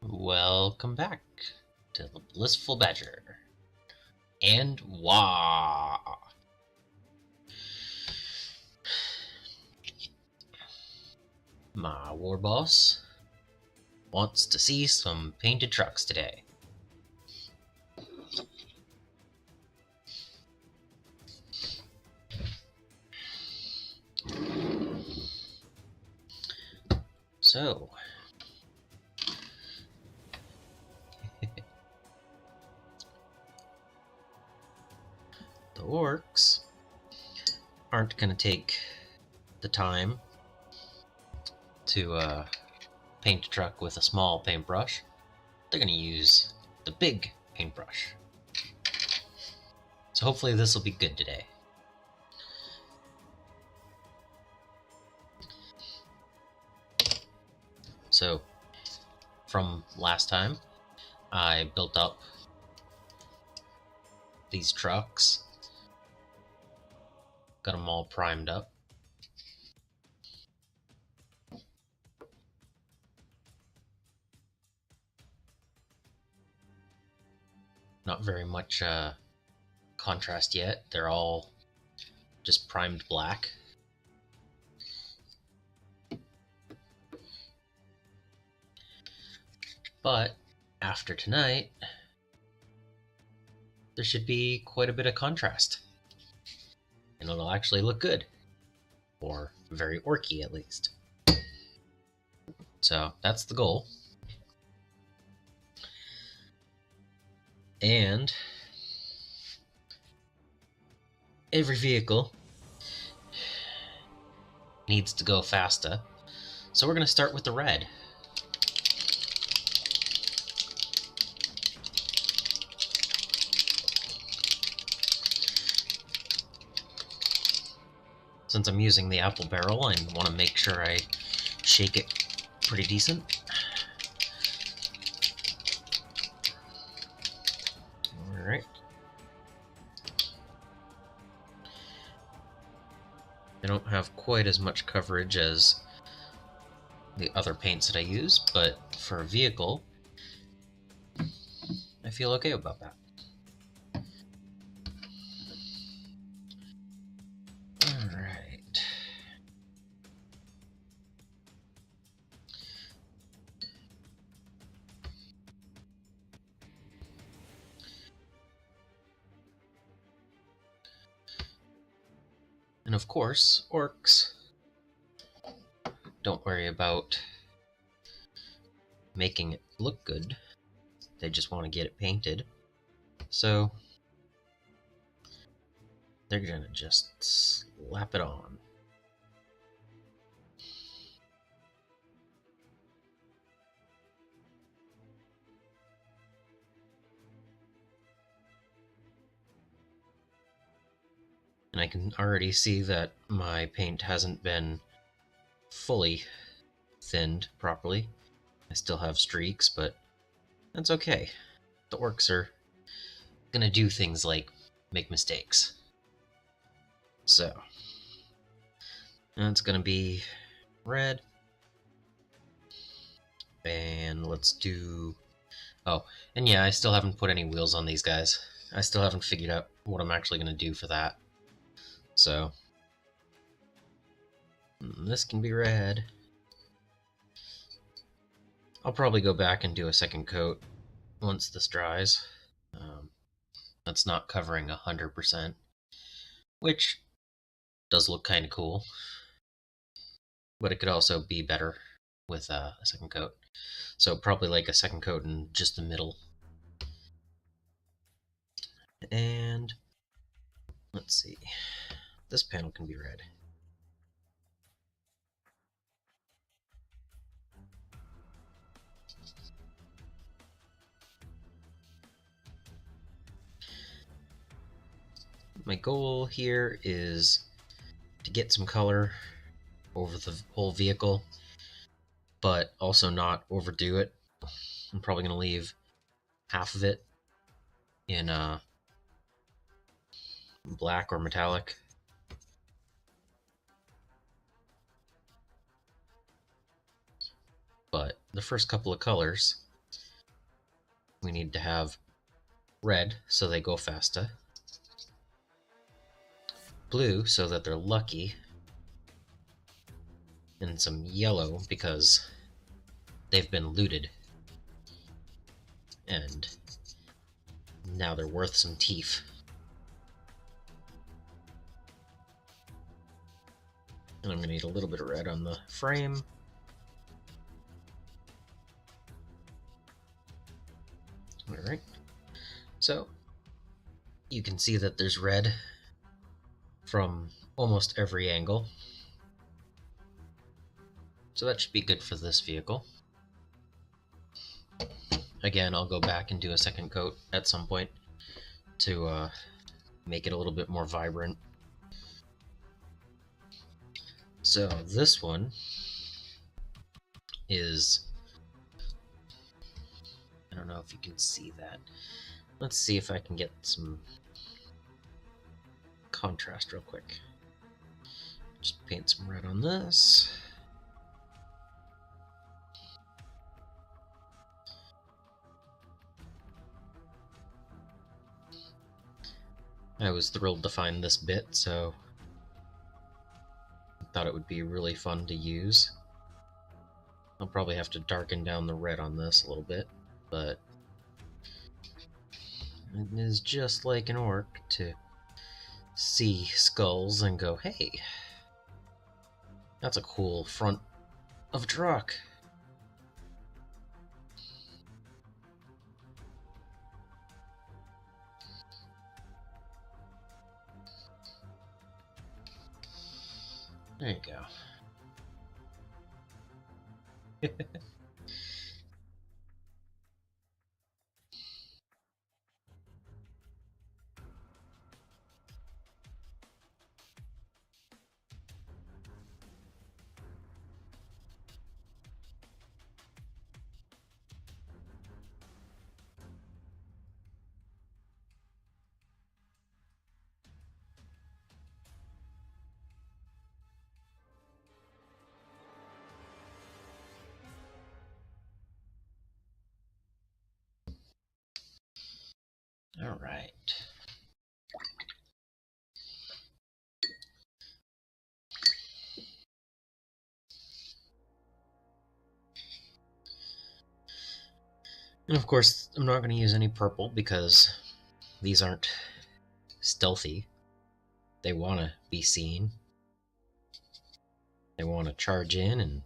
Welcome back to the Blissful Badger. And wah! My war boss wants to see some painted trucks today. So, the orcs aren't going to take the time to paint a truck with a small paintbrush. They're going to use the big paintbrush. So hopefully this will be good today. So, from last time, I built up these trucks, got them all primed up. Not very much contrast yet. They're all just primed black. But after tonight, there should be quite a bit of contrast. And it'll actually look good. Or very orky, at least. So that's the goal. And every vehicle needs to go faster. So we're going to start with the red. Since I'm using the apple barrel, I want to make sure I shake it pretty decent. Alright. I don't have quite as much coverage as the other paints that I use, but for a vehicle, I feel okay about that. Alright. And of course, orcs don't worry about making it look good. They just want to get it painted. So they're gonna just slap it on. And I can already see that my paint hasn't been fully thinned properly. I still have streaks, but that's okay. The orcs are gonna do things like make mistakes. So, that's gonna be red. And let's do... Oh, and yeah, I still haven't put any wheels on these guys. I still haven't figured out what I'm actually gonna do for that. So, this can be red. I'll probably go back and do a second coat once this dries. That's not covering 100%, which does look kind of cool, but it could also be better with a second coat. So probably like a second coat in just the middle. And let's see, this panel can be red. My goal here is to get some color over the whole vehicle, but also not overdo it. I'm probably going to leave half of it in black or metallic. But the first couple of colors we need to have red so they go faster, blue so that they're lucky, and some yellow because they've been looted and now they're worth some teeth. And I'm going to need a little bit of red on the frame. Alright, so you can see that there's red from almost every angle. So that should be good for this vehicle. Again, I'll go back and do a second coat at some point to make it a little bit more vibrant. So this one is, I don't know if you can see that. Let's see if I can get some contrast real quick. Just paint some red on this. I was thrilled to find this bit, so I thought it would be really fun to use. I'll probably have to darken down the red on this a little bit, but it is just like an orc to see skulls and go, hey, that's a cool front of a truck. There you go. All right. And of course, I'm not going to use any purple because these aren't stealthy. They want to be seen. They want to charge in and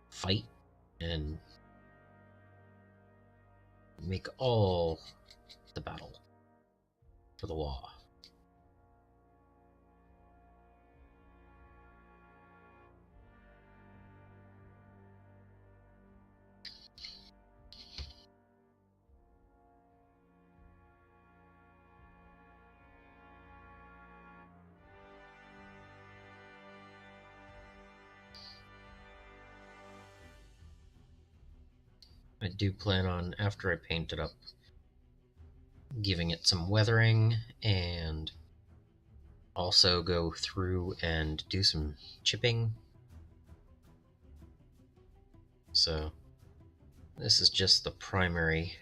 fight and make all the battle for the law. I do plan on, after I paint it up, giving it some weathering and also go through and do some chipping. So this is just the primary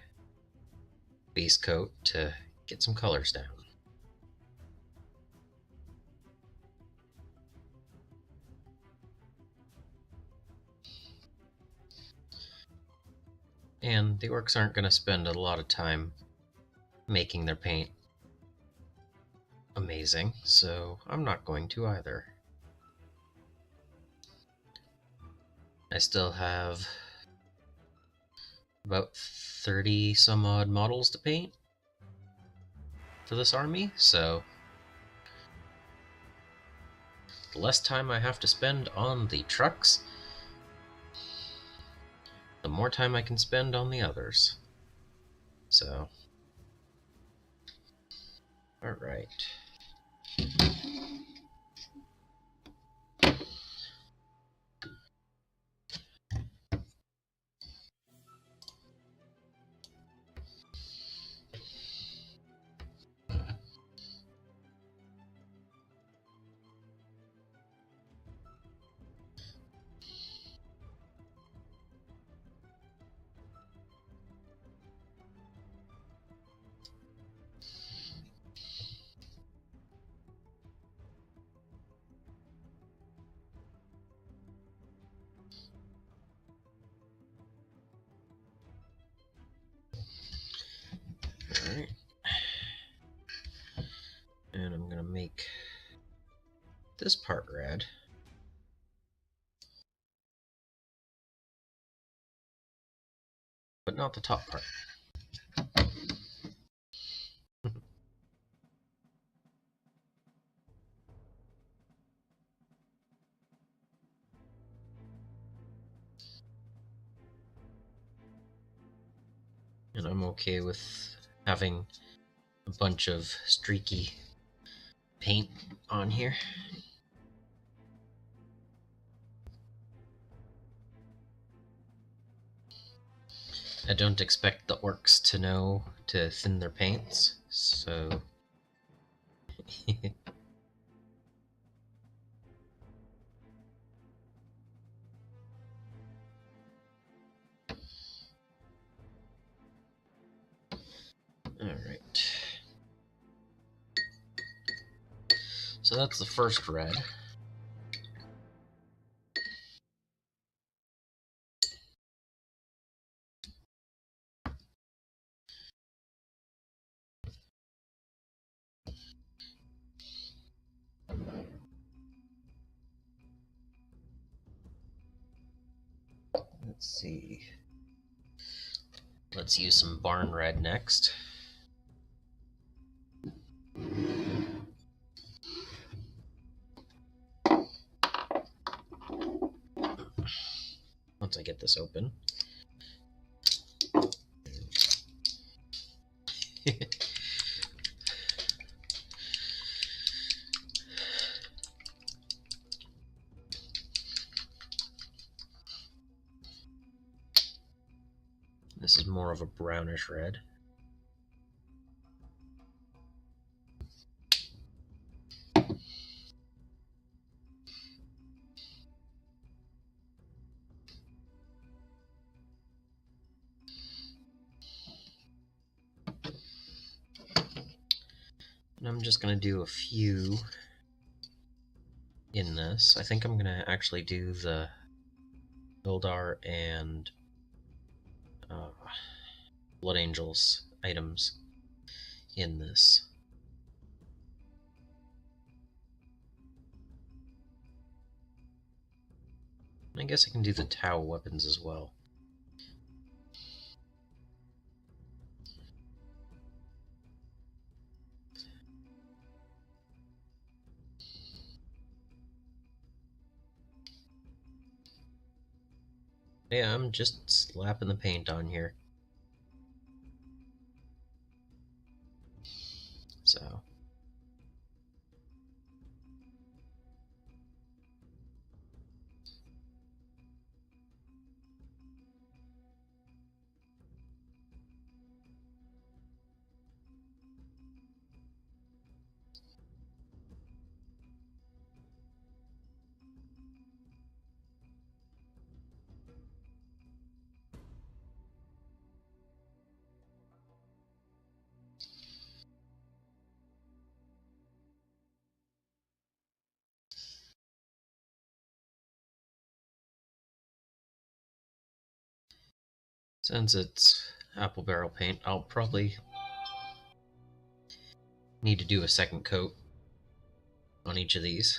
base coat to get some colors down. And the orcs aren't going to spend a lot of time making their paint amazing, so I'm not going to either. I still have about 30 some odd models to paint for this army, so the less time I have to spend on the trucks, the more time I can spend on the others. So, alright. this part red. But not the top part. And I'm okay with having a bunch of streaky paint on here. I don't expect the orcs to know to thin their paints, so... Alright. So that's the first red. Let's see. Let's use some barn red next. Once I get this open. This is more of a brownish red. And I'm just going to do a few in this. I think I'm going to actually do the Ildar and Blood Angels items in this. I guess I can do the Tau weapons as well. Yeah, I'm just slapping the paint on here. So. Since it's apple barrel paint, I'll probably need to do a second coat on each of these.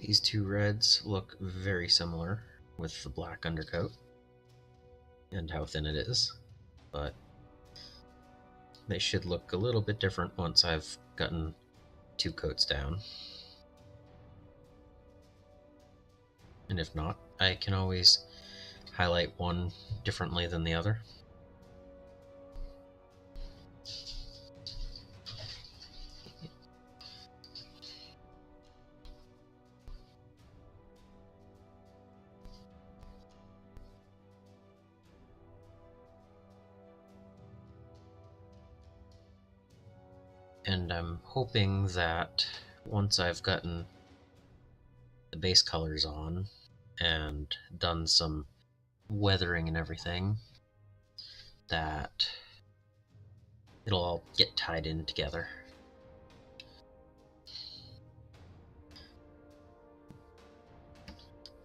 These two reds look very similar with the black undercoat and how thin it is, but they should look a little bit different once I've gotten two coats down. And if not, I can always highlight one differently than the other. And I'm hoping that once I've gotten the base colors on and done some weathering and everything, that it'll all get tied in together.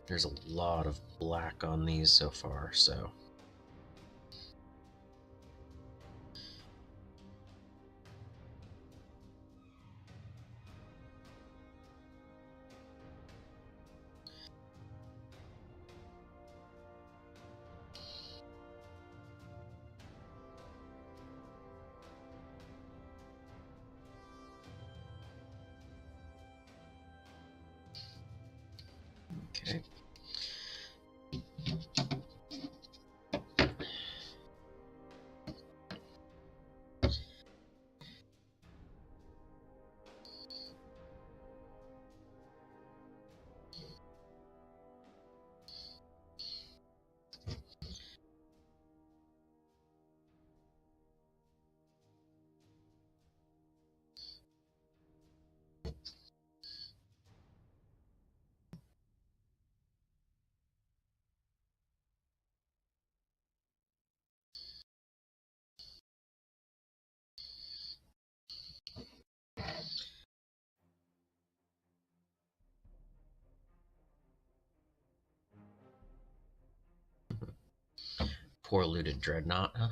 There's a lot of black on these so far, so okay. Poor looted dreadnought, huh?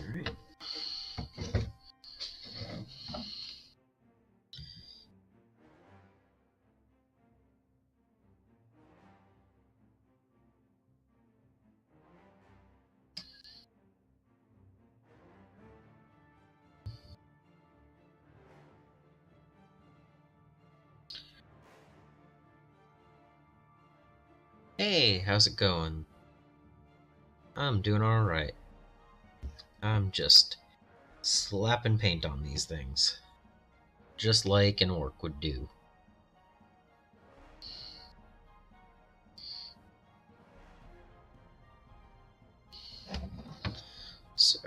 Alright. Hey, how's it going? I'm doing alright. I'm just slapping paint on these things, just like an orc would do. So,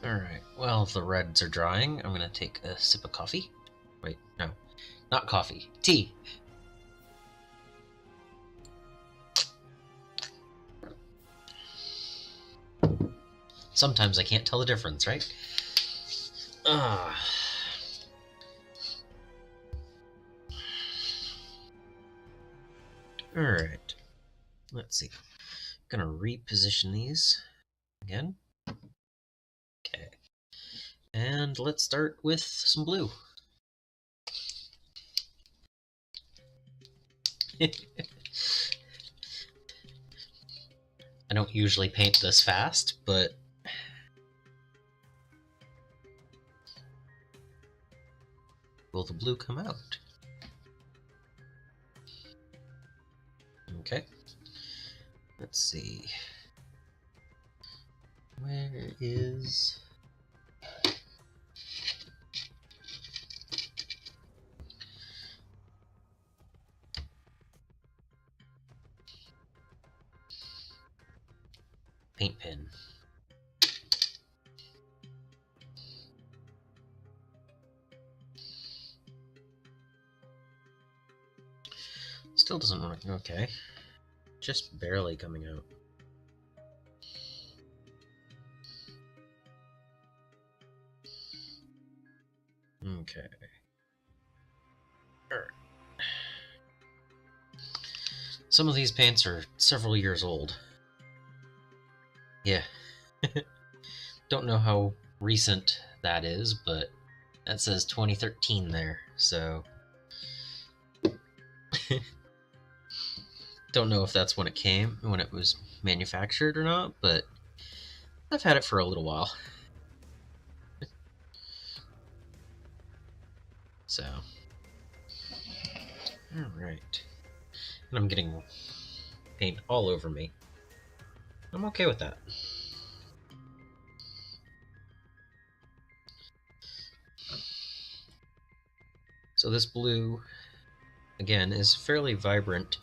alright, well, the reds are drying. I'm gonna take a sip of coffee. Wait, no, not coffee, tea. Sometimes I can't tell the difference, right? Alright, let's see. I'm gonna reposition these again. Okay. And let's start with some blue. I don't usually paint this fast, but will the blue come out? Okay. Let's see. Where is... paint pen. Still doesn't work. Okay. Just barely coming out. Okay. Alright. Some of these paints are several years old. Yeah. Don't know how recent that is, but that says 2013 there, so... Don't know if that's when it was manufactured or not, but I've had it for a little while. So... Alright. And I'm getting paint all over me. I'm okay with that. So this blue, again, is fairly vibrant,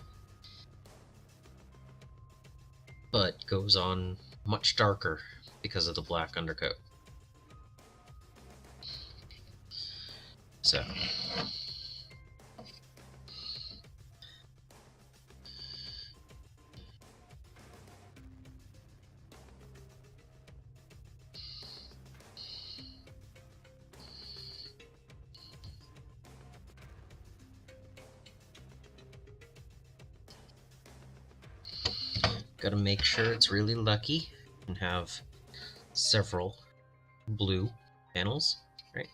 but goes on much darker because of the black undercoat. So... Gotta make sure it's really lucky and have several blue panels, right?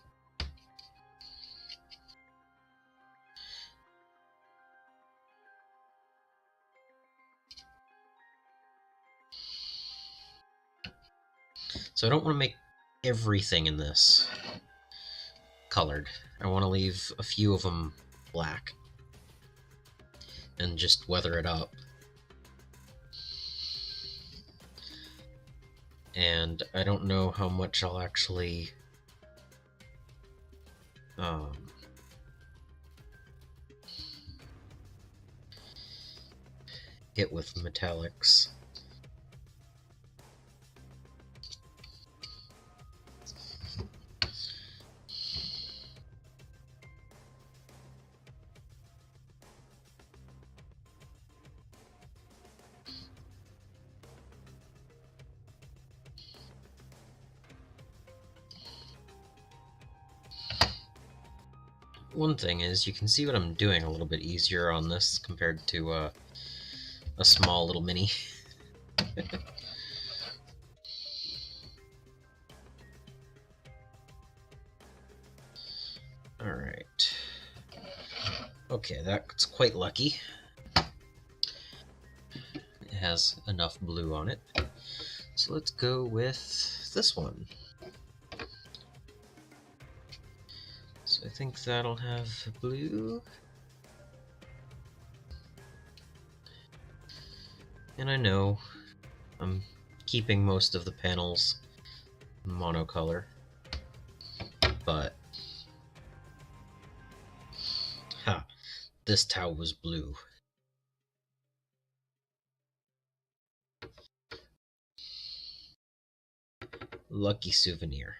So I don't want to make everything in this colored. I want to leave a few of them black and just weather it up. And I don't know how much I'll actually get with metallics. One thing is, you can see what I'm doing a little bit easier on this compared to a small little mini. Alright. Okay, that's quite lucky. It has enough blue on it. So let's go with this one. So I think that'll have blue. And I know I'm keeping most of the panels monocolor, but this towel was blue. Lucky souvenir.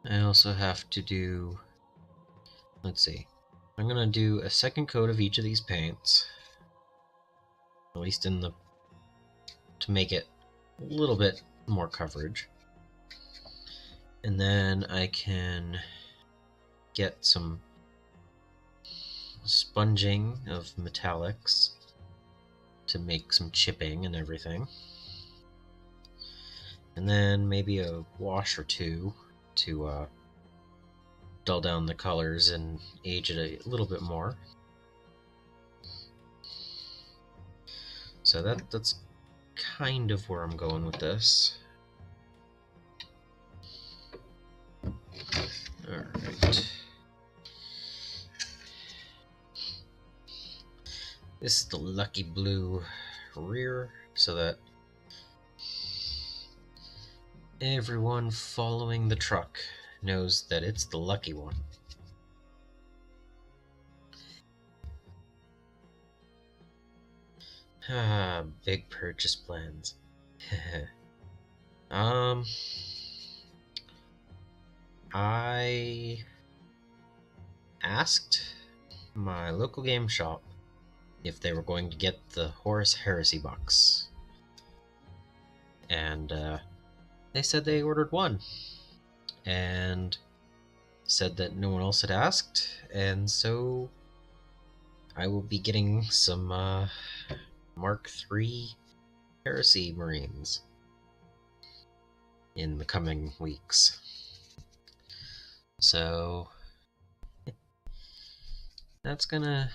I also have to do, let's see, I'm gonna do a second coat of each of these paints, at least in the, to make it a little bit more coverage. And then I can get some sponging of metallics to make some chipping and everything. And then maybe a wash or two to dull down the colors and age it a little bit more. So that's kind of where I'm going with this. Alright. This is the lucky blue rear, so that everyone following the truck knows that it's the lucky one. Ah, big purchase plans. I asked my local game shop if they were going to get the Horus Heresy box, and they said they ordered one, and said that no one else had asked, and so I will be getting some Mark III Heresy Marines in the coming weeks. So that's gonna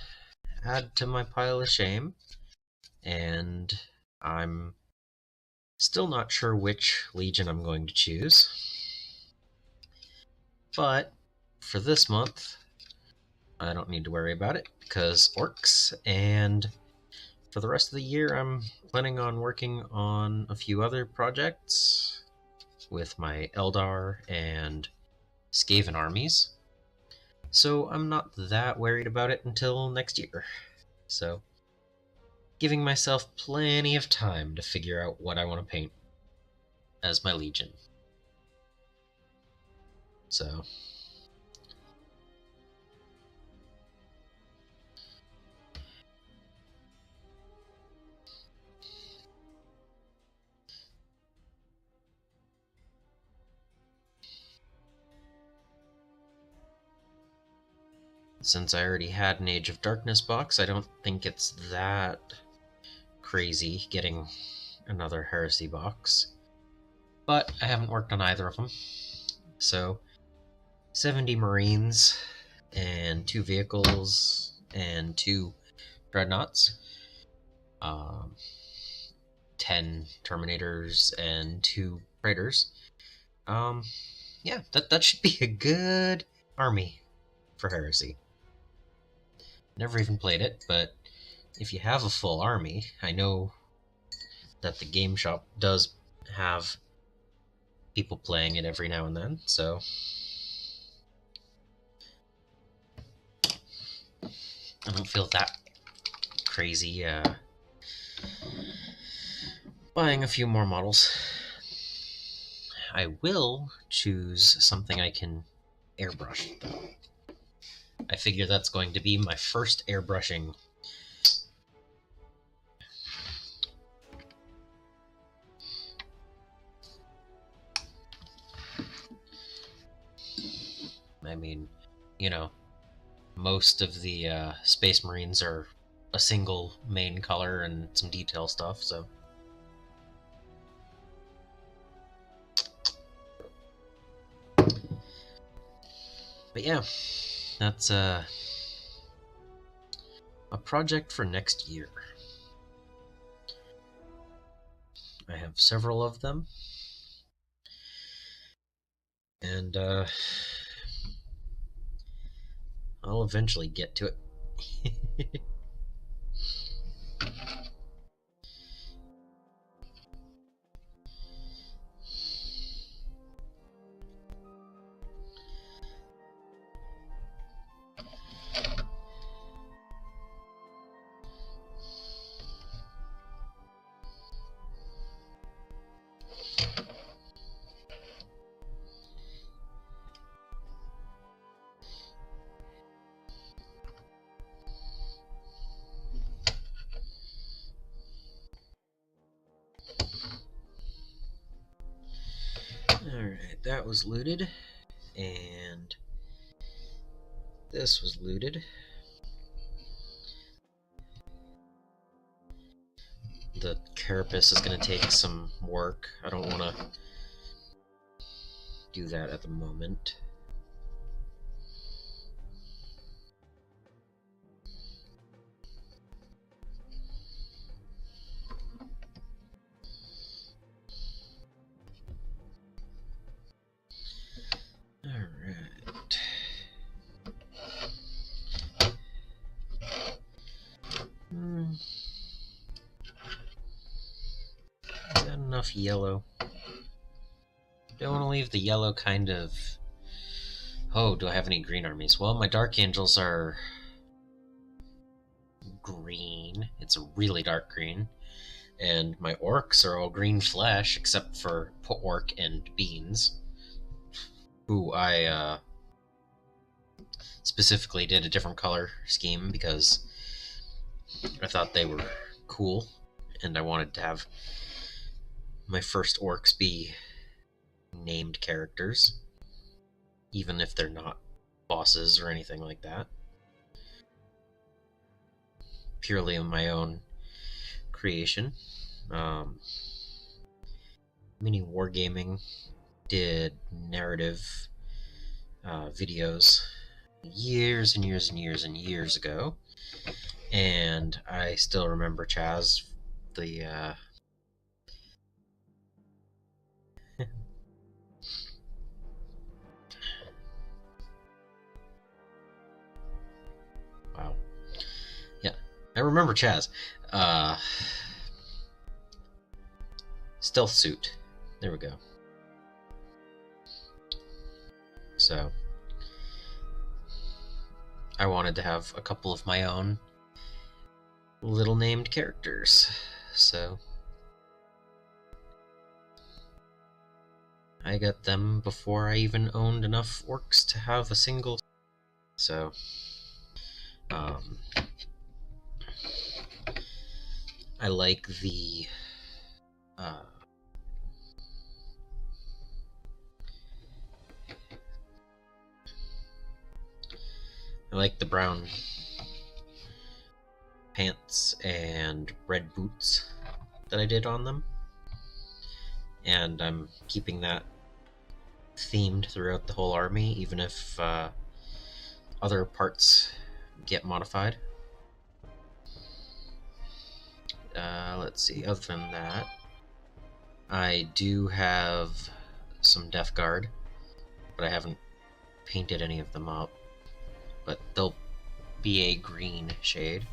add to my pile of shame, and I'm still not sure which Legion I'm going to choose. But for this month, I don't need to worry about it because orcs, and for the rest of the year, I'm planning on working on a few other projects with my Eldar and Skaven armies. So I'm not that worried about it until next year. So, giving myself plenty of time to figure out what I want to paint as my Legion. So, since I already had an Age of Darkness box, I don't think it's that crazy getting another Heresy box. But I haven't worked on either of them. So, 70 Marines and 2 vehicles and 2 Dreadnoughts. 10 Terminators and 2 Raiders. Yeah, that should be a good army for Heresy. Never even played it, but if you have a full army, I know that the game shop does have people playing it every now and then, so I don't feel that crazy buying a few more models. I will choose something I can airbrush, though. I figure that's going to be my first airbrushing. I mean, you know, most of the Space Marines are a single main color and some detail stuff, so. But yeah, that's a project for next year. I have several of them, and I'll eventually get to it. Alright, that was looted, and this was looted. The carapace is going to take some work. I don't want to do that at the moment. Alright. Is that enough yellow? Don't want to leave the yellow kind of... Oh, do I have any green armies? Well, my Dark Angels are green. It's a really dark green. And my Orcs are all green flesh, except for Orc and Beans, who I specifically did a different color scheme because I thought they were cool, and I wanted to have my first Orcs be named characters, even if they're not bosses or anything like that. Purely of my own creation. Mini Wargaming did narrative videos years and years and years and years ago, and I still remember Chaz, the wow, yeah, I remember Chaz. Stealth suit. There we go. So I wanted to have a couple of my own little named characters. So I got them before I even owned enough Orcs to have a single. So I like the brown pants and red boots that I did on them, and I'm keeping that themed throughout the whole army, even if other parts get modified. Let's see, other than that, I do have some Death Guard, but I haven't painted any of them up, but they'll be a green shade.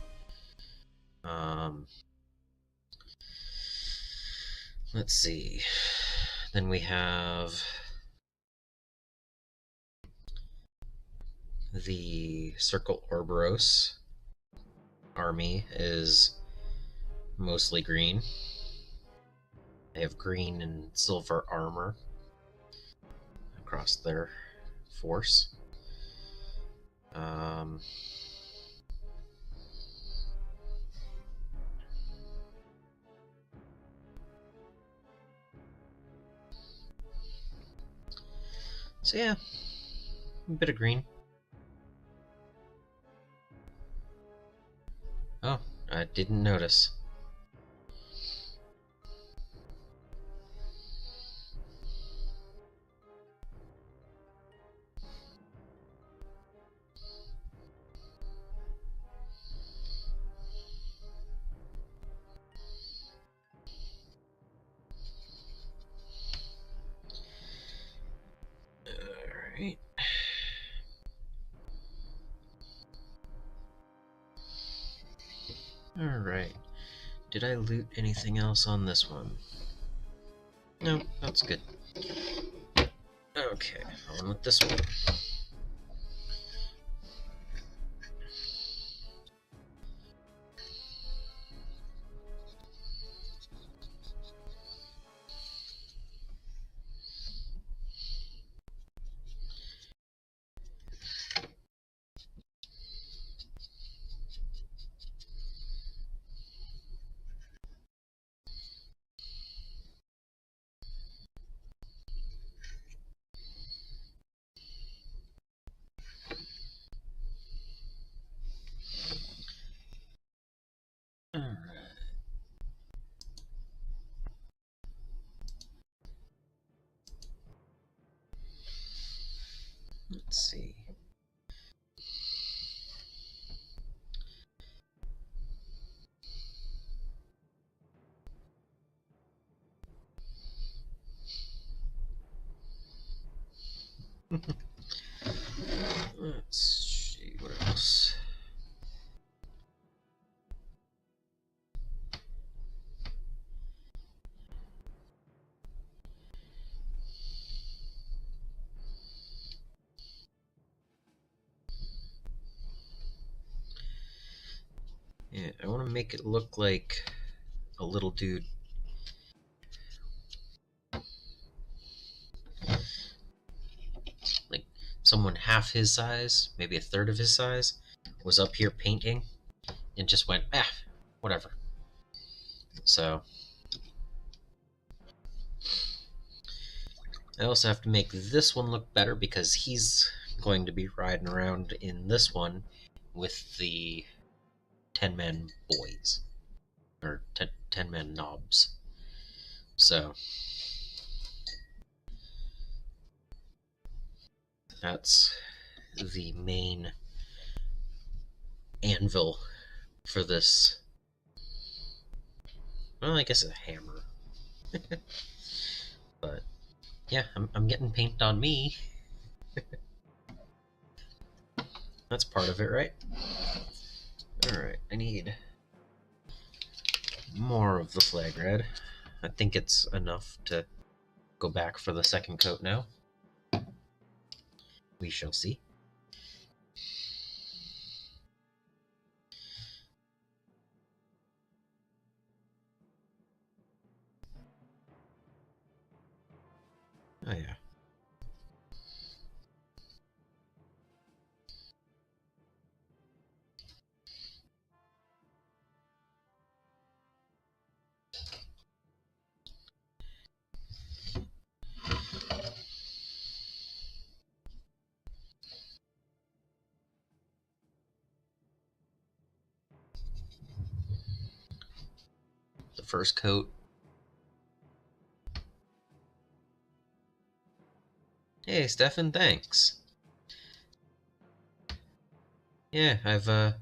Let's see, then we have the Circle Orboros army is mostly green. They have green and silver armor across their force. So yeah, a bit of green. Oh, I didn't notice. Alright. Alright. Did I loot anything else on this one? No, that's good. Okay, on with this one. Let's see. Let's see what else. Yeah, I want to make it look like a little dude. Like someone half his size, maybe a third of his size, was up here painting and just went, whatever. So I also have to make this one look better because he's going to be riding around in this one with the 10-man boys, or 10-man knobs. So that's the main anvil for this. Well, I guess it's a hammer. But yeah, I'm getting paint on me. That's part of it, right? Alright, I need more of the flag red. I think it's enough to go back for the second coat now. We shall see. Oh yeah. The first coat. Hey, Stefan, thanks. Yeah, I've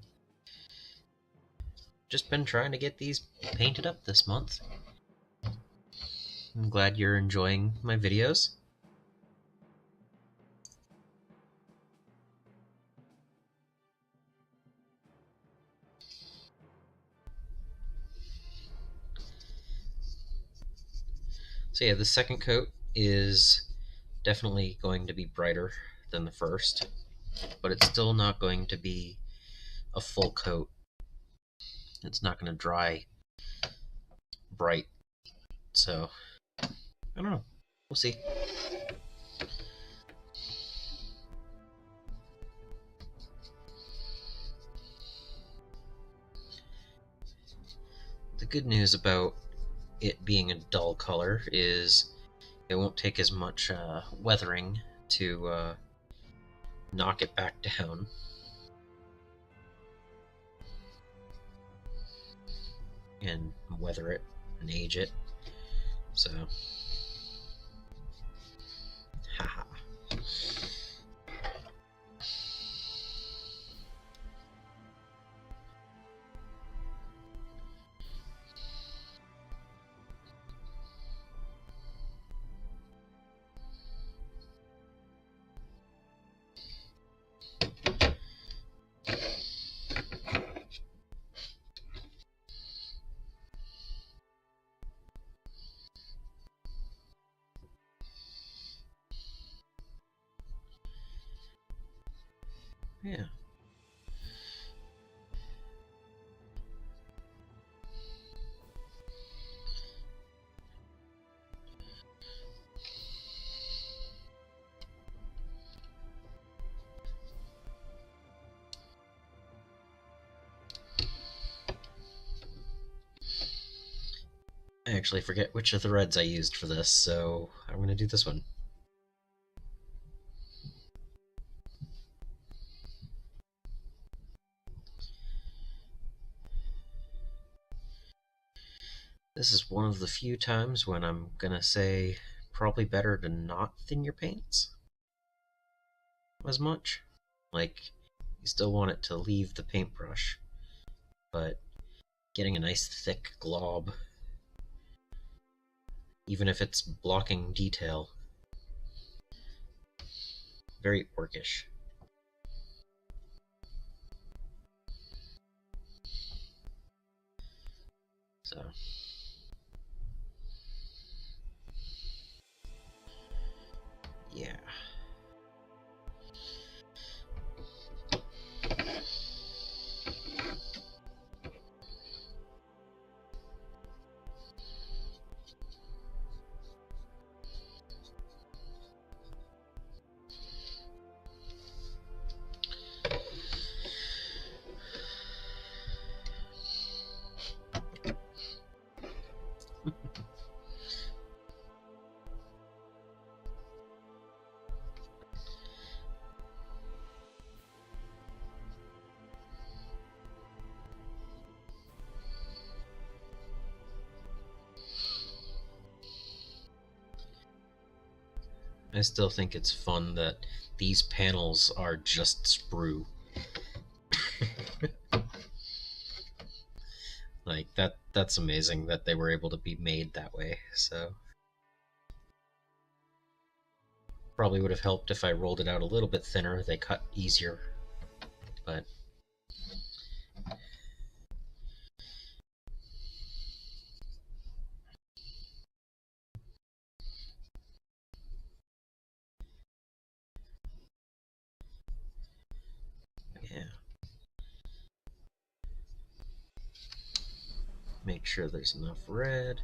just been trying to get these painted up this month. I'm glad you're enjoying my videos. So yeah, the second coat is definitely going to be brighter than the first, but it's still not going to be a full coat. It's not going to dry bright, so I don't know. We'll see. The good news about it being a dull color is it won't take as much weathering to knock it back down. And weather it and age it. So, haha. Yeah. I actually forget which of the reds I used for this, so I'm going to do this one. This is one of the few times when I'm going to say probably better to not thin your paints. as much. Like, you still want it to leave the paintbrush, but getting a nice thick glob, even if it's blocking detail, very orcish. So yeah. I still think it's fun that these panels are just sprue. Like, that's amazing that they were able to be made that way. So probably would have helped if I rolled it out a little bit thinner. They cut easier, but yeah. Make sure there's enough red.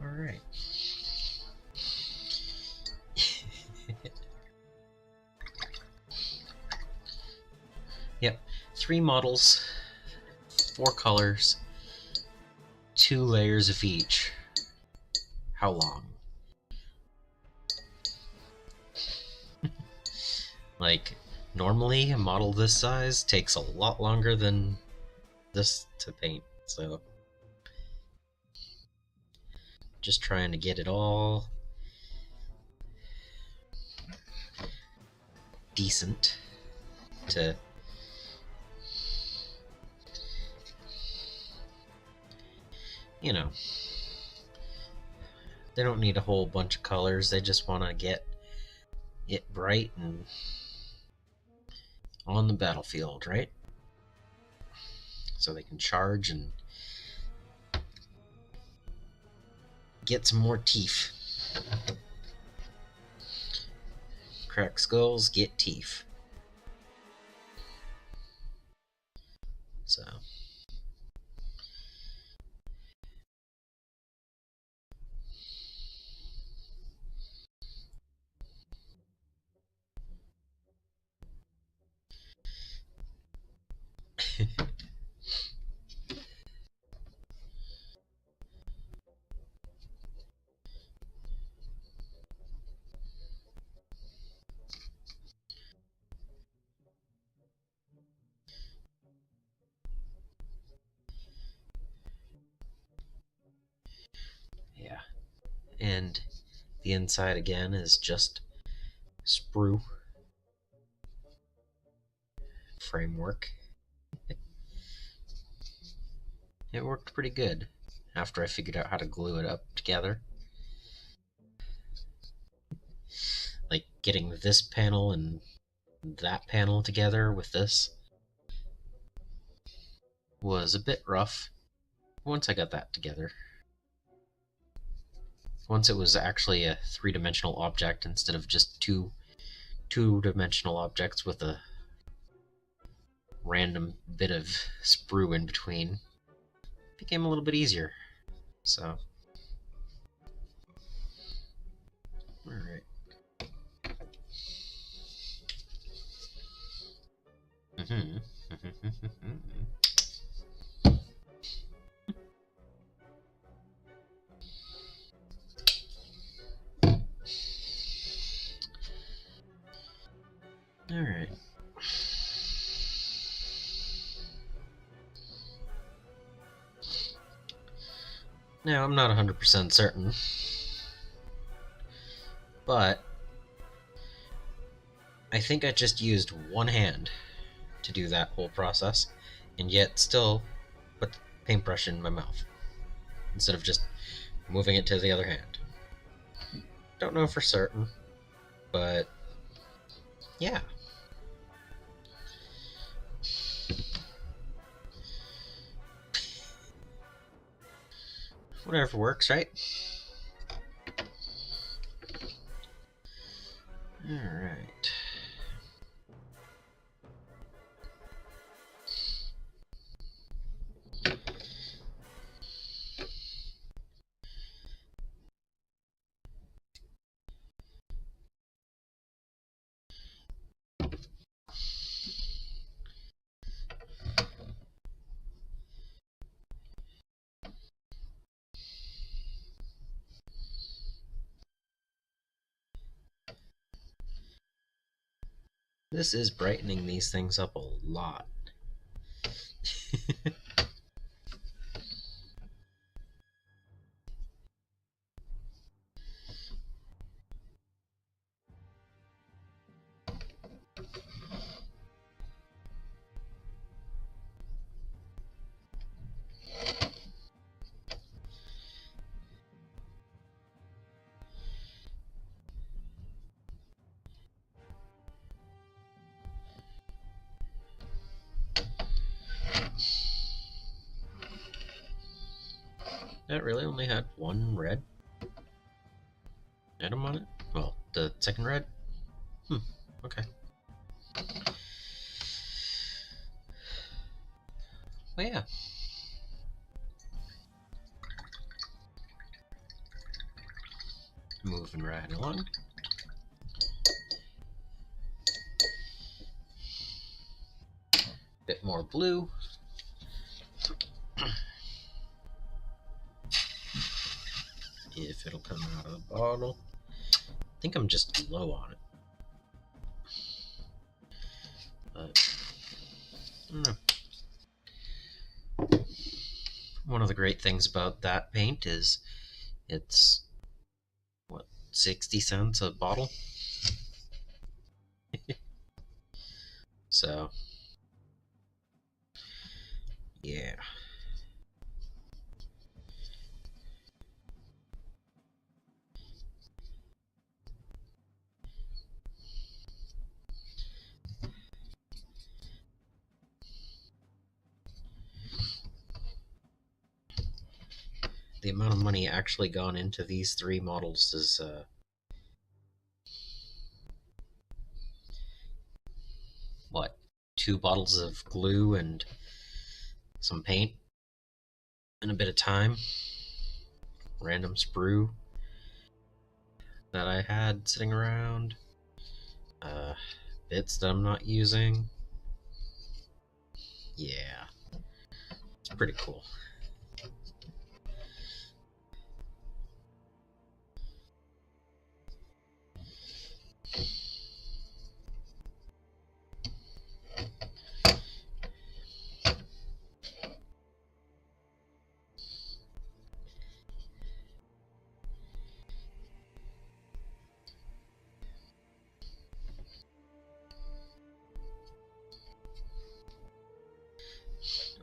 Alright. Yep, 3 models, 4 colors, 2 layers of each. How long? Like, normally a model this size takes a lot longer than this to paint, so just trying to get it all decent to you know, they don't need a whole bunch of colors, they just want to get it bright and on the battlefield, right? So they can charge and get some more teeth. Crack skulls, get teeth. So yeah. And the inside again is just sprue framework. It worked pretty good after I figured out how to glue it up together. Like, getting this panel and that panel together with this was a bit rough once I got that together. Once it was actually a 3-dimensional object instead of just two-dimensional objects with a random bit of sprue in between, it became a little bit easier. So, alright. Alright. Now, I'm not 100% certain, but I think I just used one hand to do that whole process, and yet still put the paintbrush in my mouth, instead of just moving it to the other hand. Don't know for certain, but yeah. Whatever works, right? Alright. This is brightening these things up a lot. That really only had one red item on it? Well, the second red? Okay. Well, yeah. Moving right along. Bit more blue. If it'll come out of the bottle. I think I'm just low on it. But, I don't know. One of the great things about that paint is it's, what, 60 cents a bottle? So, yeah. The amount of money actually gone into these three models is what, 2 bottles of glue and some paint and a bit of time, random sprue that I had sitting around, bits that I'm not using. Yeah, it's pretty cool.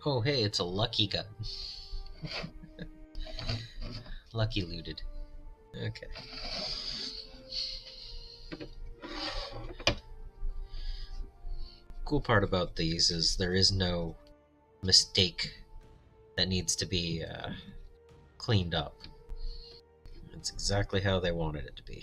Oh, hey, it's a lucky gun. Lucky looted. Okay. Cool part about these is there is no mistake that needs to be cleaned up. It's exactly how they wanted it to be.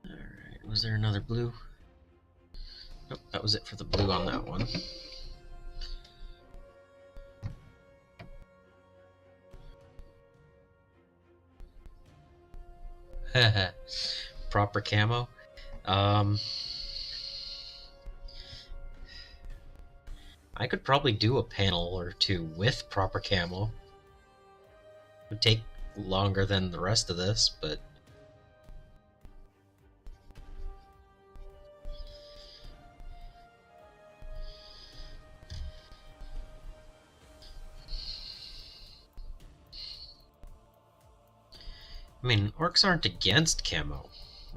Alright, was there another blue? Nope, that was it for the blue on that one. Proper camo. I could probably do a panel or two with proper camo. It would take longer than the rest of this, but I mean, orcs aren't against camo.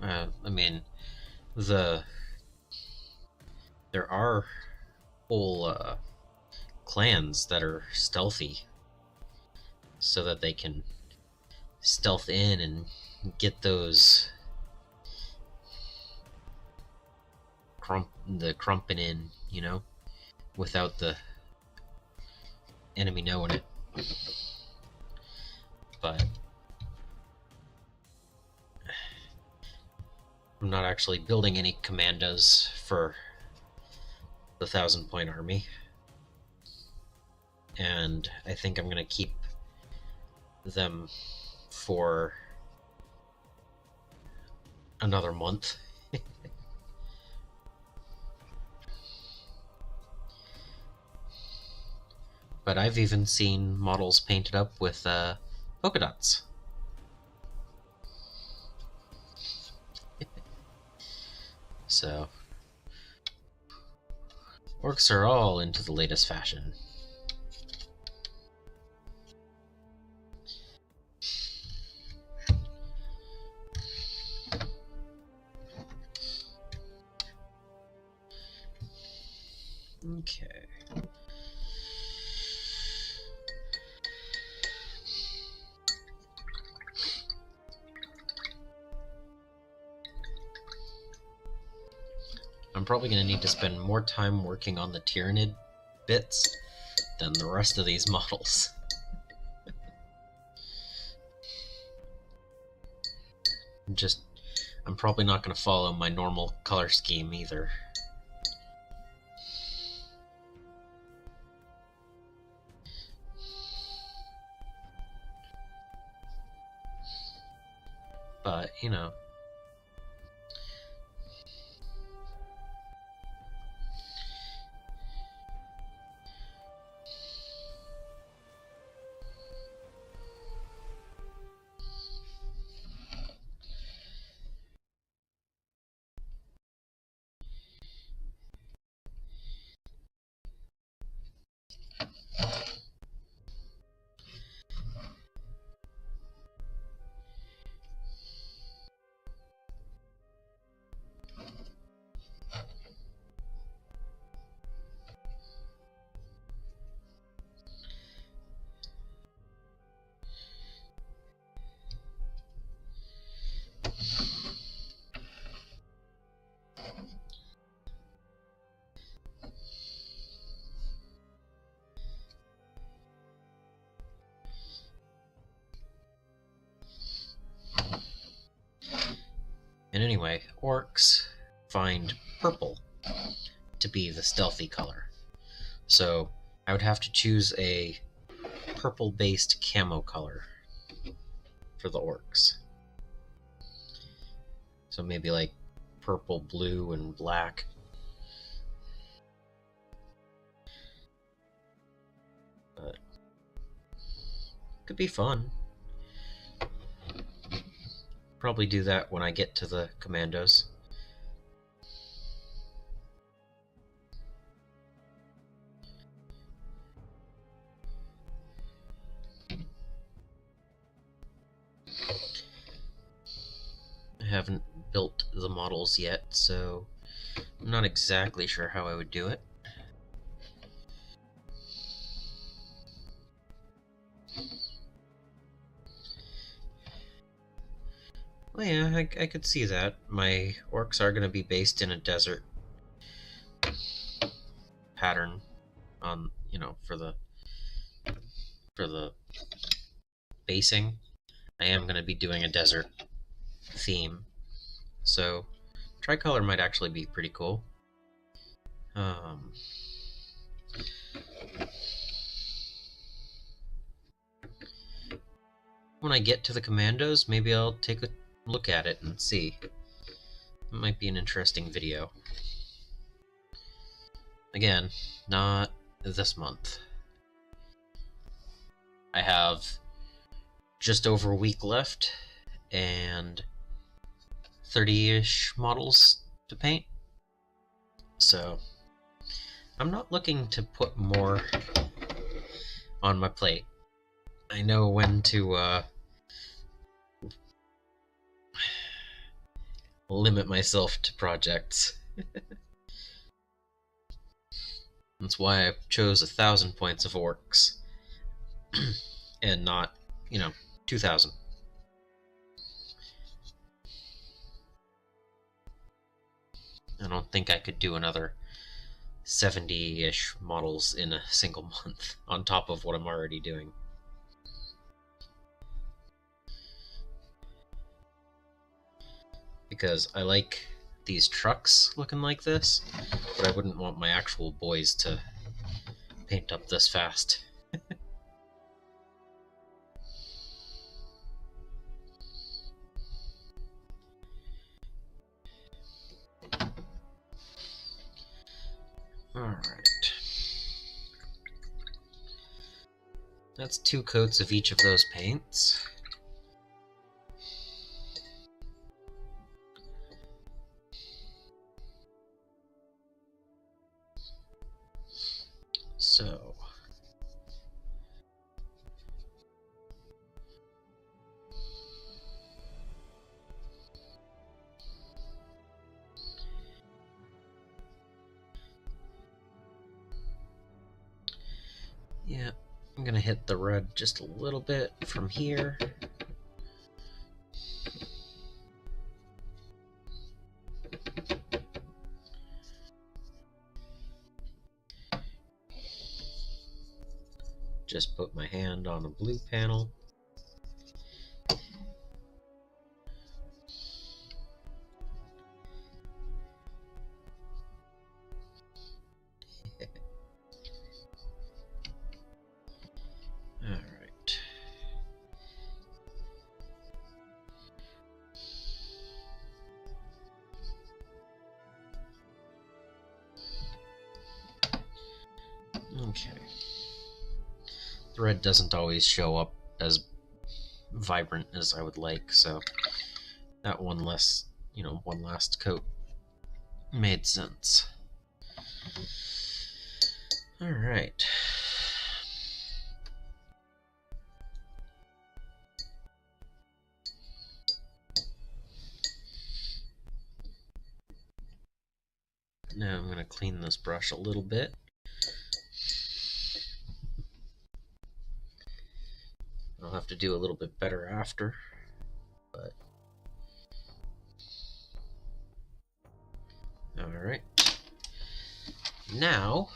I mean, there are whole clans that are stealthy, so that they can stealth in and get those crumping in, you know, without the enemy knowing it. But I'm not actually building any commandos for the 1,000-point army, and I think I'm gonna keep them for another month. But I've even seen models painted up with polka dots. So, orcs are all into the latest fashion. Okay. I'm probably going to need to spend more time working on the Tyranid bits than the rest of these models. I'm probably not going to follow my normal color scheme either. But, you know. And anyway, orcs find purple to be the stealthy color. So I would have to choose a purple-based camo color for the orcs. So maybe like purple, blue, and black. But could be fun. Probably do that when I get to the commandos. I haven't built the models yet, so I'm not exactly sure how I would do it. Well, yeah, I could see that. My orcs are going to be based in a desert pattern on, you know, for the basing. I am going to be doing a desert theme, so tricolor might actually be pretty cool. When I get to the commandos, maybe I'll take a look at it and see. It might be an interesting video. Again, not this month. I have just over a week left and 30-ish models to paint. So I'm not looking to put more on my plate. I know when to limit myself to projects. That's why I chose 1,000 points of orcs and not, 2,000. I don't think I could do another 70-ish models in a single month on top of what I'm already doing. Because I like these trucks looking like this, but I wouldn't want my actual boys to paint up this fast. Alright. That's 2 coats of each of those paints. So yeah, I'm gonna hit the red just a little bit from here. Just put my hand on a blue panel. Alright. Okay. The red doesn't always show up as vibrant as I would like, so that one last coat made sense. Alright. Now I'm going to clean this brush a little bit. I'll have to do a little bit better after, but alright. Now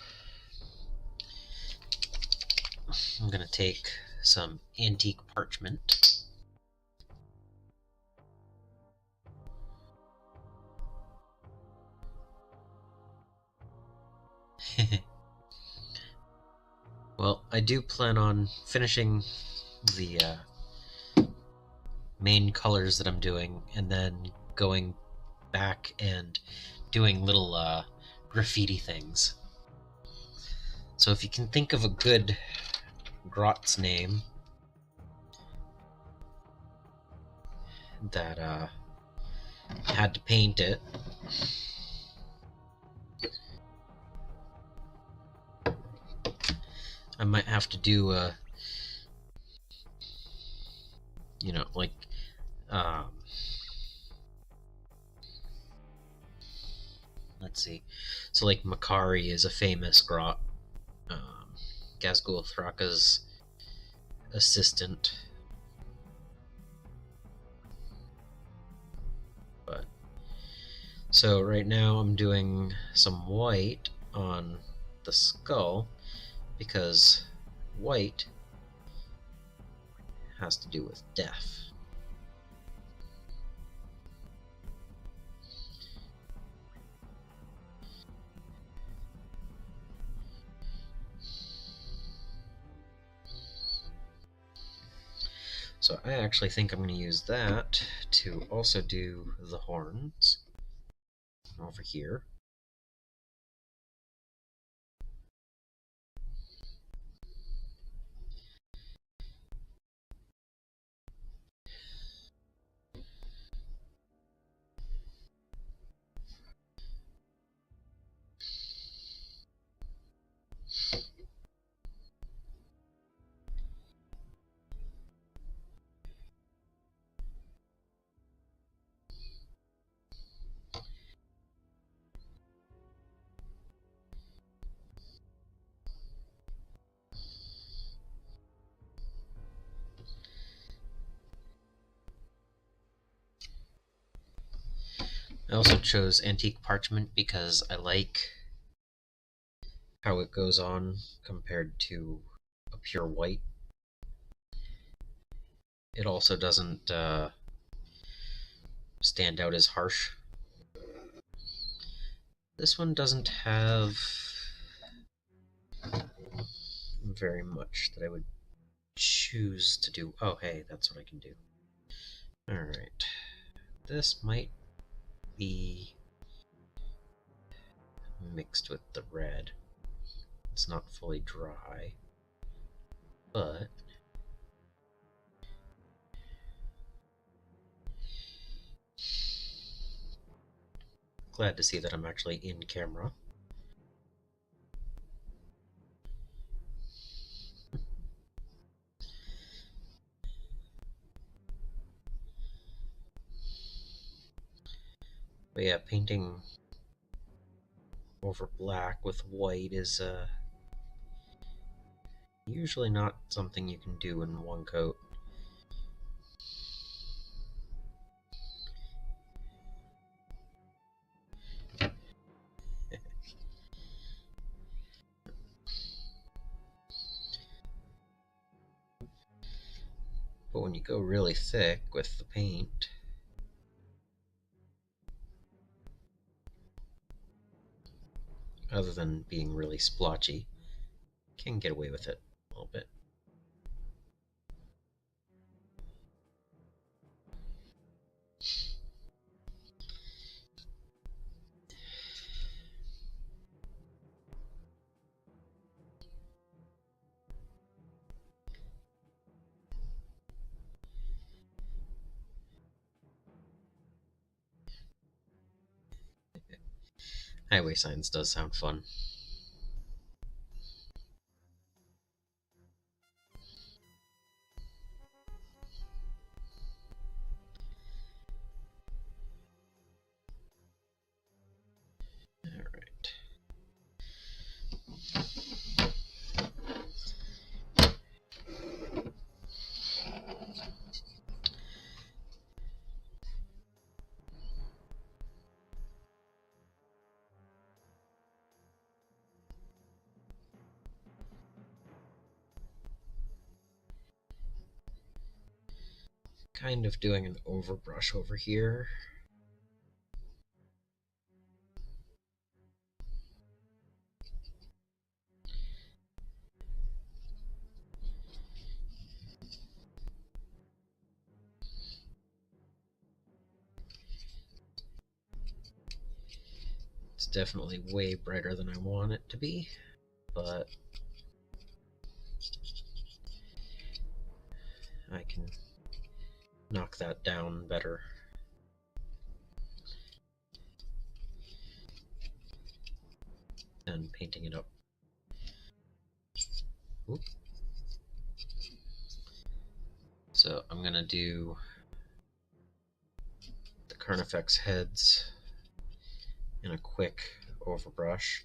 I'm going to take some antique parchment. Well, I do plan on finishing the main colors that I'm doing and then going back and doing little graffiti things. So if you can think of a good grot's name that had to paint it, I might have to do a, like, let's see. So like Makari is a famous grot. Gazgul Thraka's assistant. But so right now I'm doing some white on the skull because white has to do with death. So I actually think I'm going to use that to also do the horns. over here. I also chose antique parchment because I like how it goes on compared to a pure white. It also doesn't stand out as harsh. This one doesn't have very much that I would choose to do. Oh, hey, that's what I can do. Alright. This might be mixed with the red. It's not fully dry, but glad to see that I'm actually in camera. But yeah, painting over black with white is usually not something you can do in one coat. But when you go really thick with the paint, other than being really splotchy, can get away with it a little bit. Highway signs does sound fun. Alright. Kind of doing an overbrush over here. It's definitely way brighter than I want it to be, but I can knock that down better. And painting it up. Oop. So I'm gonna do the Carnifex heads in a quick overbrush.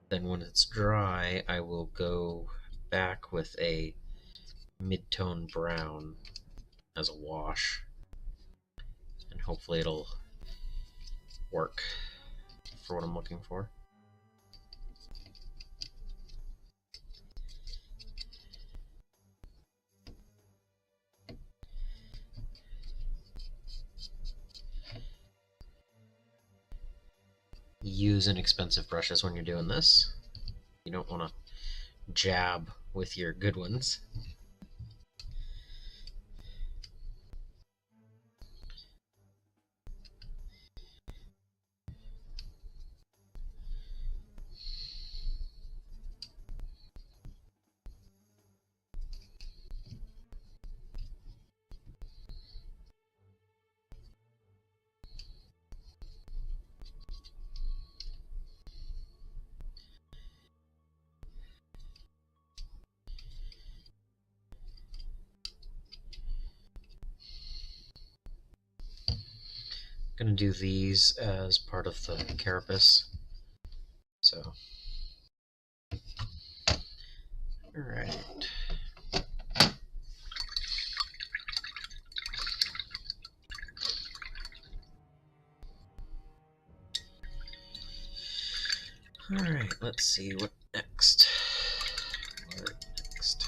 Then when it's dry, I will go back with a mid-tone brown as a wash, and hopefully it'll work for what I'm looking for. Use inexpensive brushes when you're doing this. You don't want to jab with your good ones. Gonna do these as part of the carapace. So, alright. Alright, let's see what next. What next?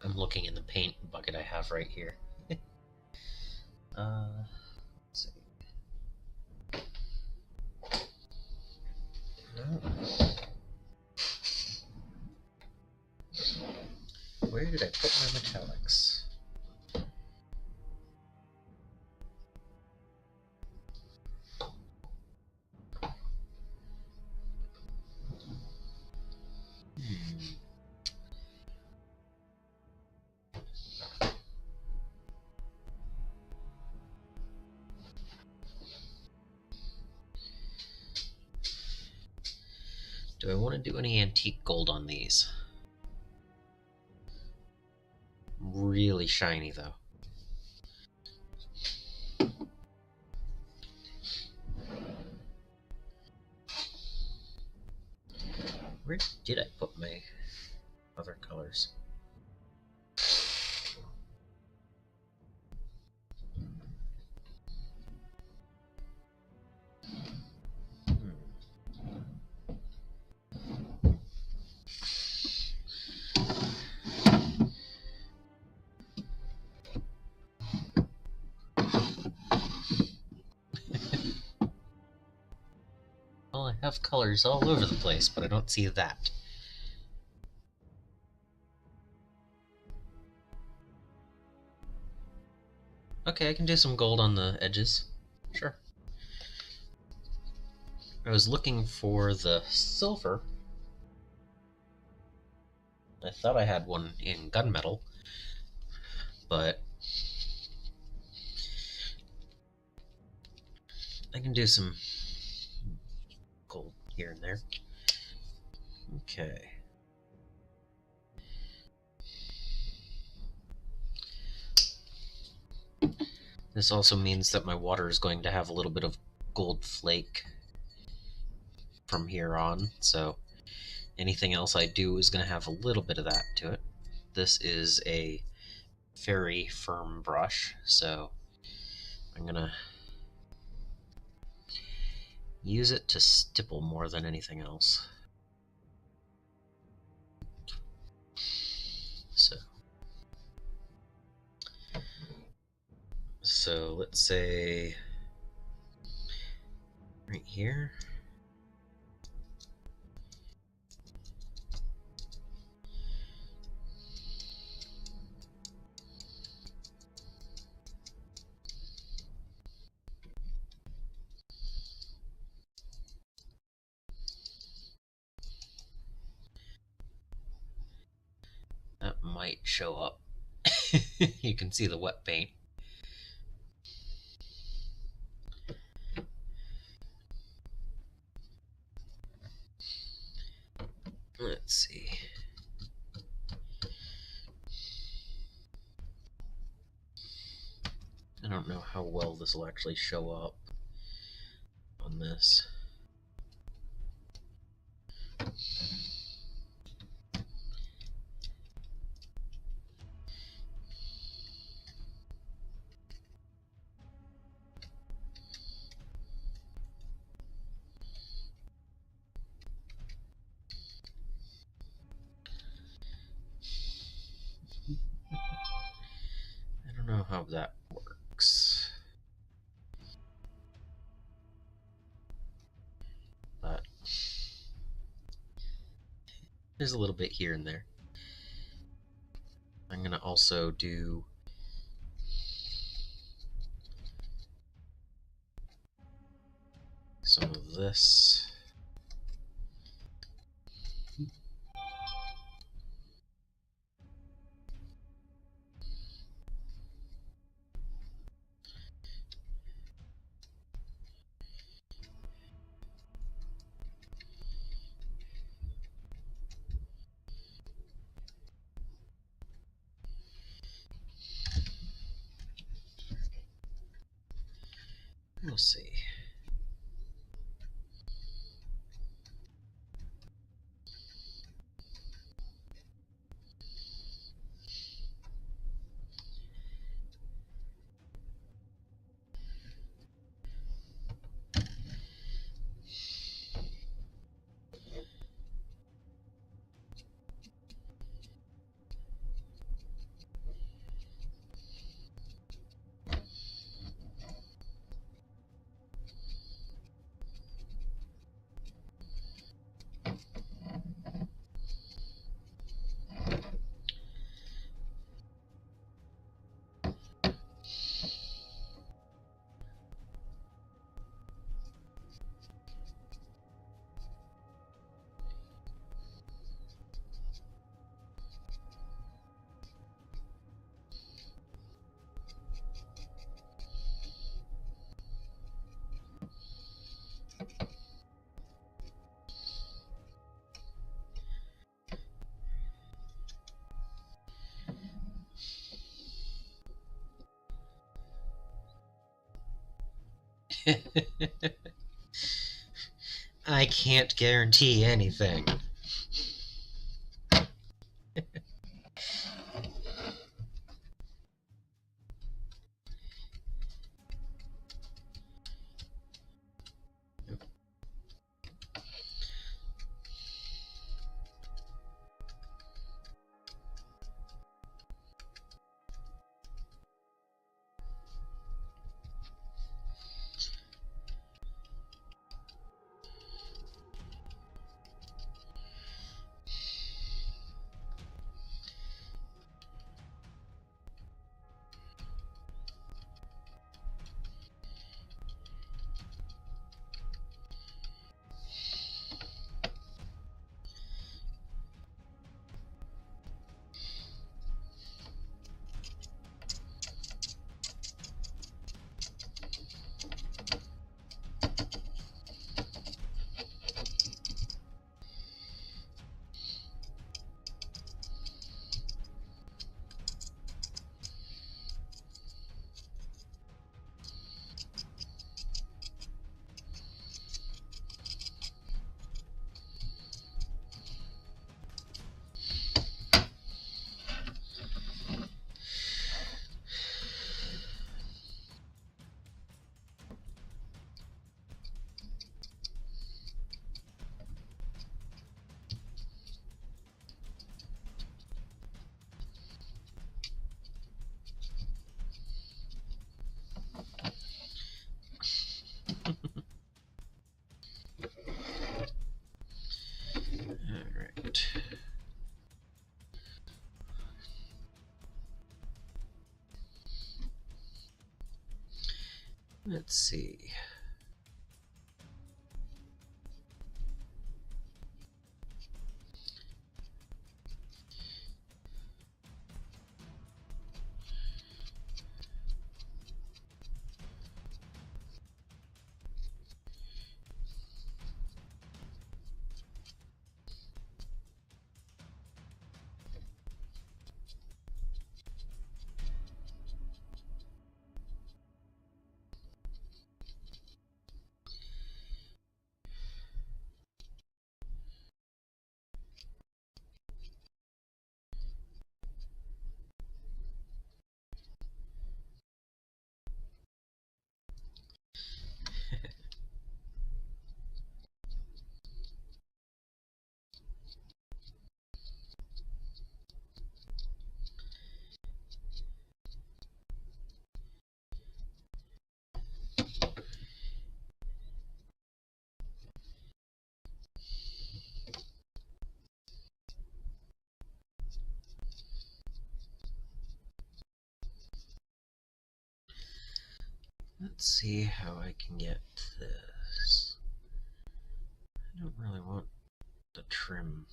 I'm looking in the paint bucket I have right here. Let's see. No. Where did I put my metallics? Do I want to do any antique gold on these? Really shiny, though. Where did I put my other colors? Well, I have colors all over the place, but I don't see that. Okay, I can do some gold on the edges. Sure. I was looking for the silver. I thought I had one in gunmetal, but I can do some gold here and there. Okay. This also means that my water is going to have a little bit of gold flake from here on, so anything else I do is going to have a little bit of that to it. This is a very firm brush, so I'm going to use it to stipple more than anything else. So let's say right here. That might show up. You can see the wet paint. Let's see. I don't know how well this will actually show up on this. I don't know how that works. But there's a little bit here and there. I'm going to also do some of this. We'll see. I can't guarantee anything. Alright. Let's see. Let's see how I can get this. I don't really want the trim.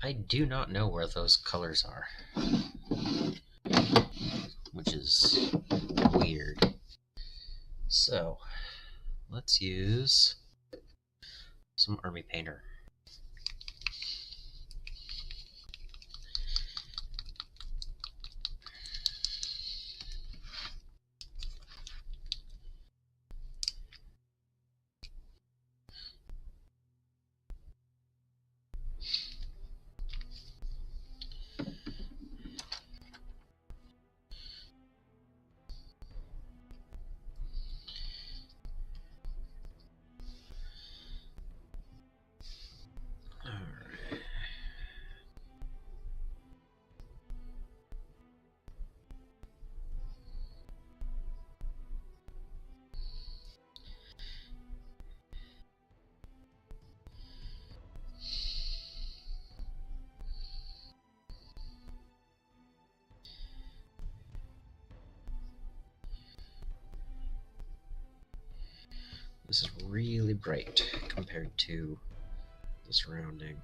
I do not know where those colors are, which is weird. So, let's use some army painter. This is really bright compared to the surrounding.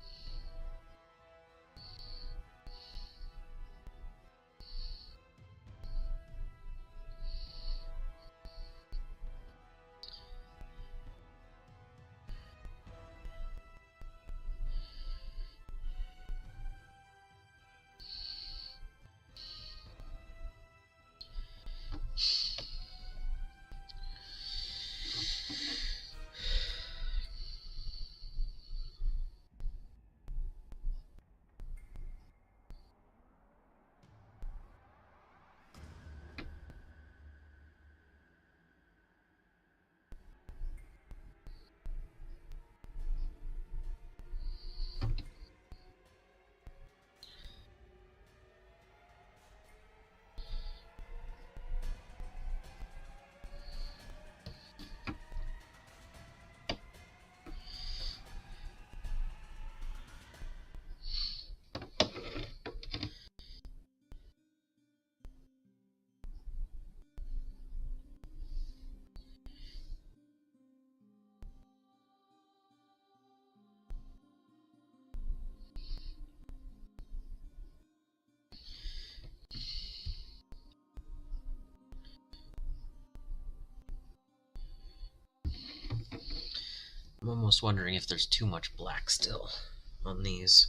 I'm almost wondering if there's too much black still on these.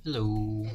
Hello.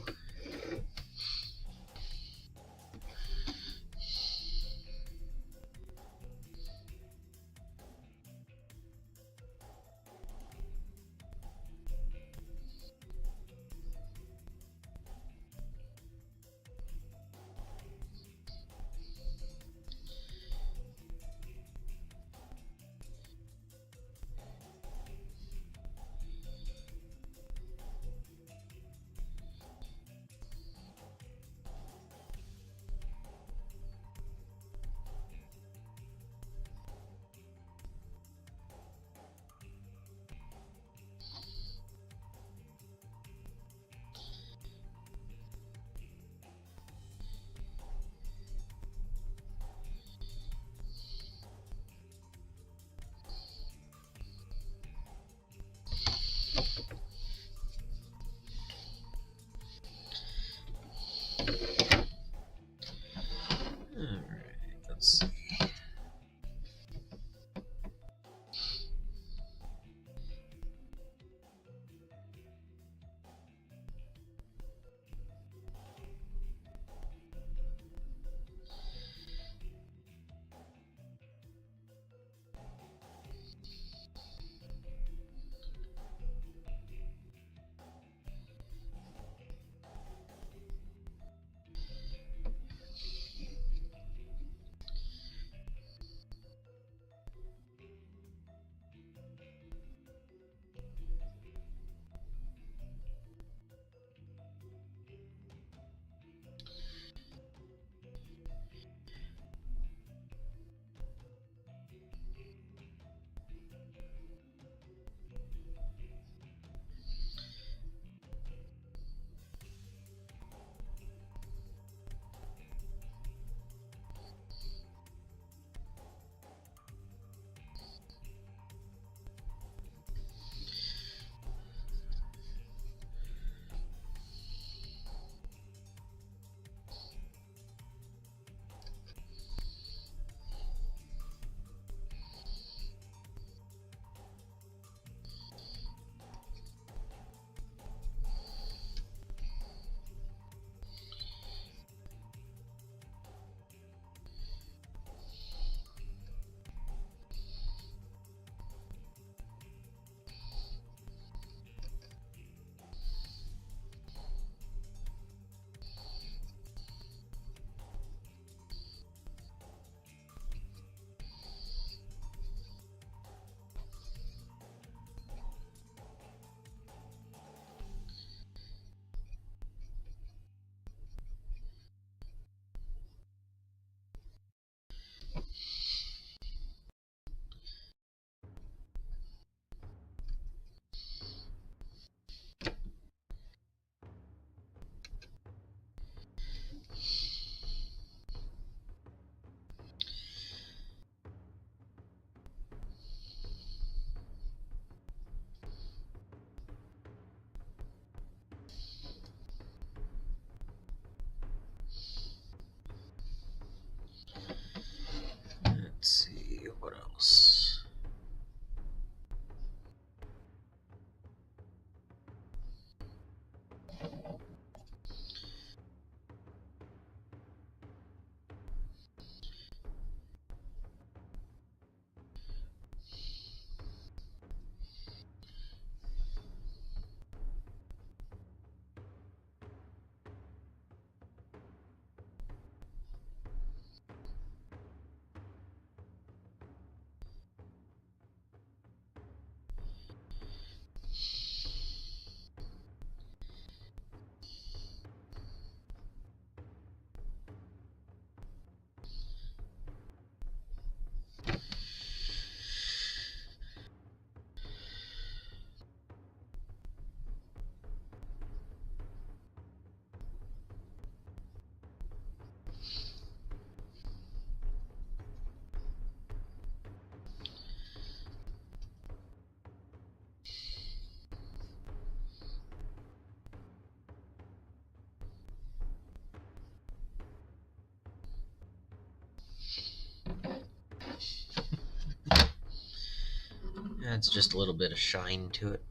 Adds just a little bit of shine to it.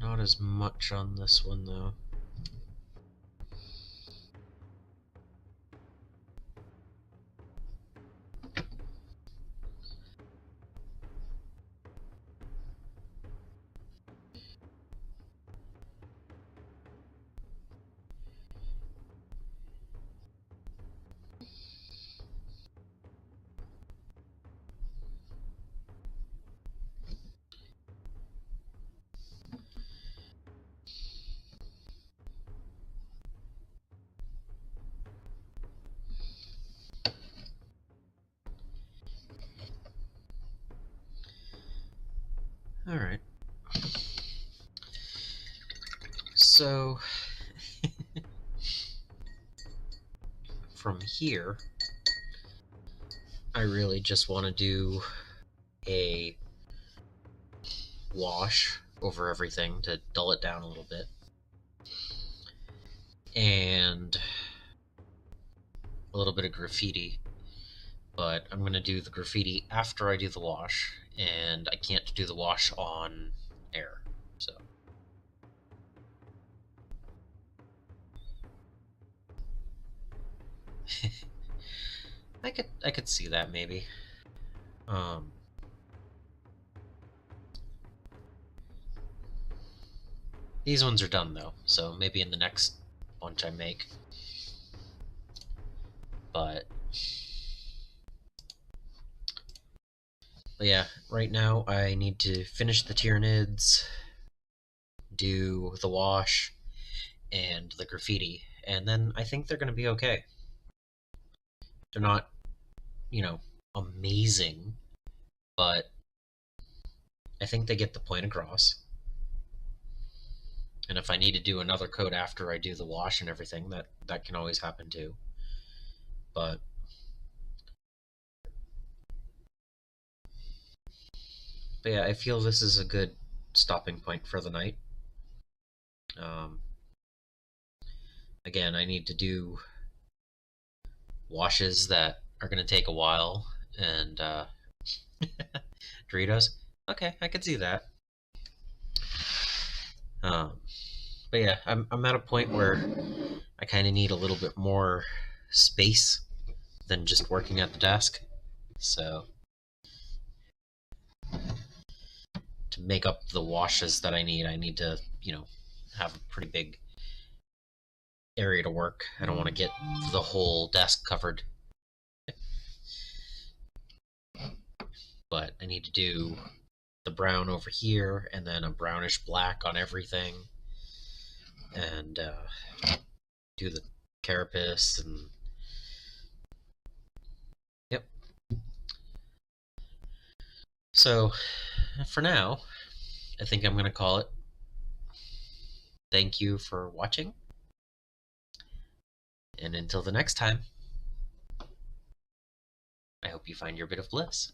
Not as much on this one, though. Alright. So, from here, I really just want to do a wash over everything to dull it down a little bit. And a little bit of graffiti. But I'm going to do the graffiti after I do the wash, and I can't do the wash on air, so. I could see that maybe. These ones are done though, so maybe in the next bunch I make. But yeah, right now I need to finish the Tyranids, do the wash, and the graffiti, and then I think they're going to be okay. They're not, amazing, but I think they get the point across. And if I need to do another coat after I do the wash and everything, that can always happen too. But yeah, I feel this is a good stopping point for the night. Again, I need to do washes that are going to take a while, and Doritos. Okay, I could see that. But yeah, I'm at a point where I kind of need a little bit more space than just working at the desk. So to make up the washes that I need to, have a pretty big area to work. I don't want to get the whole desk covered. But I need to do the brown over here, and then a brownish black on everything, and do the carapace, and yep. So for now, I think I'm going to call it. Thank you for watching, and until the next time, I hope you find your bit of bliss.